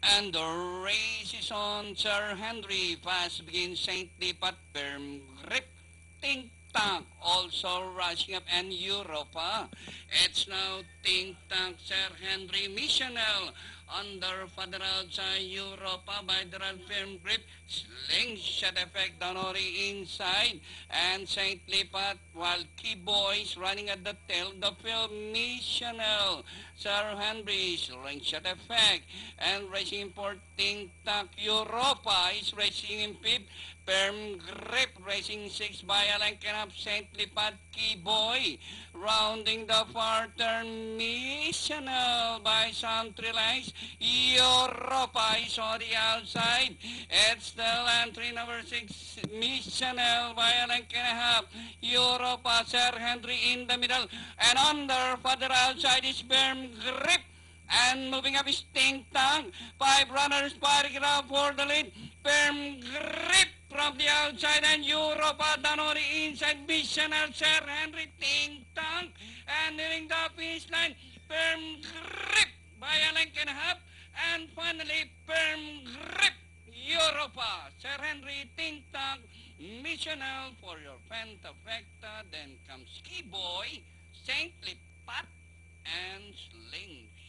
And the race is on. Sir Henry fast begins saintly but firm grip. Think Tank also rushing up and Europa. It's now Think Tank Sir Henry Missionel under Federal sa Europa by the firm grip. Slingshot effect Donori inside and Saint Lipat while Key Boys running at the tail the field Missionel. Sir Henry slingshot effect and racing for Think Tank Europa is racing in fifth. Firm grip racing 6 by Alancan of St. Lipat Boy. Rounding the far turn Missional by some Lights. Europa is on the outside. It's the entry number 6 Missional by Alancan. Europa Sir Henry in the middle and under further outside is firm grip. And moving up is Ting Tang. 5 runners fighting around for the lead. Firm grip from the outside and Europa down on the inside. Missional Sir Henry Ting Tang. And nearing the finish line. Firm grip by a length and a half. And finally, firm grip. Europa. Sir Henry Ting Tang. Missional for your Fentafecta. Then comes Ski Boy. Saintly Pat and Slingshot.